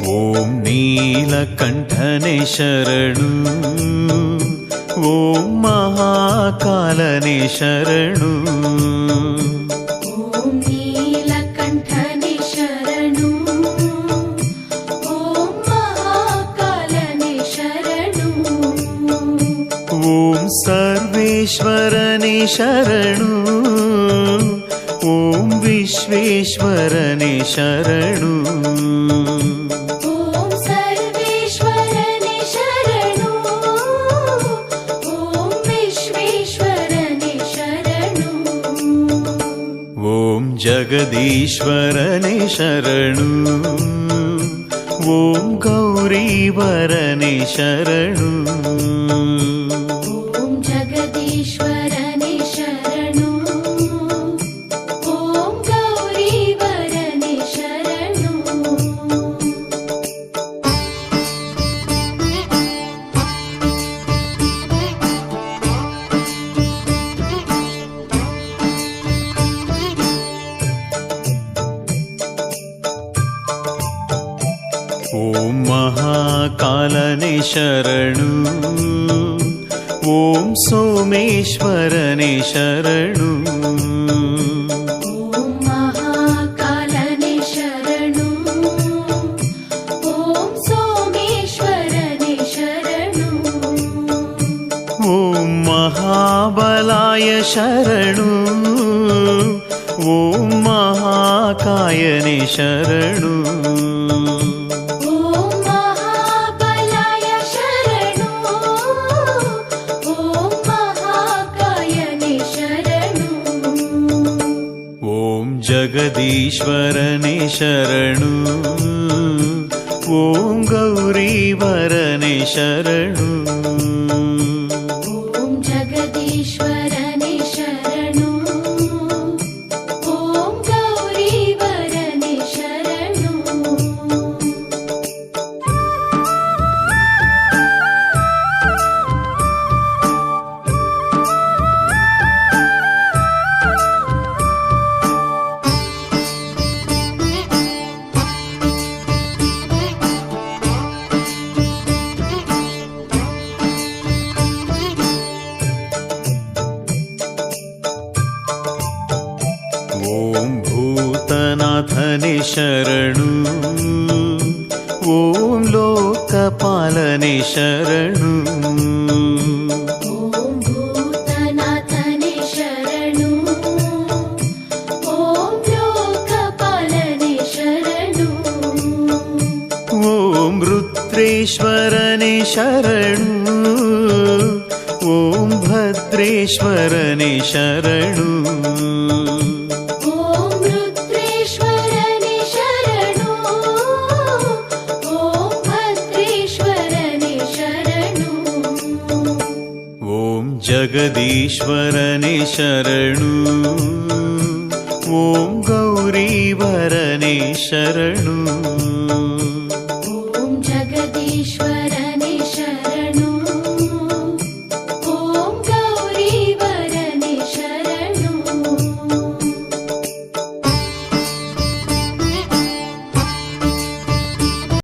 ಓಂ ನೀಲಕಂಠನೆ ಶರಣು, ಓಂ ಮಹಾಕಾಲನೆ ಶರಣು. ಓಂ ನೀಲಕಂಠನೆ ಶರಣು, ಓಂ ಮಹಾಕಾಲನೆ ಶರಣು. ಓಂ ಸರ್ವೇಶ್ವರನೆ ಶರಣು, ಓಂ ವಿಶ್ವೇಶ್ವರನೆ ಶರಣು. ಓಂ ಸರ್ವೇಶ್ವರನೆ ಶರಣು, ಓಂ ವಿಶ್ವೇಶ್ವರನೆ ಶರಣು. ಓಂ ಜಗದೀಶ್ವರನೆ ಶರಣು, ಓಂ ಗೌರೀವರನೆ ಶರಣು. ಓಂ ಜಗದೀಶ್ವರನೆ ಶರಣು, ಓಂ ಗೌರೀವರನೆ ಶರಣು. ಓಂ ಮಹಾಕಾಲನೆ ಶರಣು, ಓಂ ಸೋಮೇಶ್ವರನೆ ಶರಣು. ಓಂ ಮಹಾಕಾಲನೆ ಶರಣು, ಓಂ ಸೋಮೇಶ್ವರನೆ ಶರಣು. ಓಂ ಮಹಾಬಲಾಯ ಶರಣು, ಓಂ ಮಹಾಕಾಯನೆ ಶರಣು. ಓಂ ಮಹಾಬಲಾಯ ಶರಣು, ಓಂ ಮಹಾಕಾಯನೆ ಶರಣು. ಓಂ ಜಗದೀಶ್ವರನೆ ಶರಣು, ಓಂ ಗೌರೀವರನೆ ಶರಣು. ಓಂ ಜಗದೀಶ್ವರನೆ ಶರಣು, ಓಂ ಗೌರೀವರನೆ ಶರಣು. ಓಂ ಭೂತನಾಥನೆ ಶರಣು, ಓಂ ಲೋಕಪಾಲನೆ ಶರಣು. ಓಂ ಭೂತನಾಥನೆ ಶರಣು, ಓಂ ಲೋಕಪಾಲನೆ ಶರಣು. ಓಂ ರುದ್ರೇಶ್ವರನೆ ಶರಣು, ಓಂ ಭದ್ರೇಶ್ವರನೆ ಶರಣು. ಓಂ ರುದ್ರೇಶ್ವರನೆ ಶರಣು, ಓಂ ಭದ್ರೇಶ್ವರನೆ ಶರಣು. ಓಂ ಜಗದೀಶ್ವರನೆ ಶರಣು, ಓಂ ಗೌರೀವರನೆ ಶರಣು.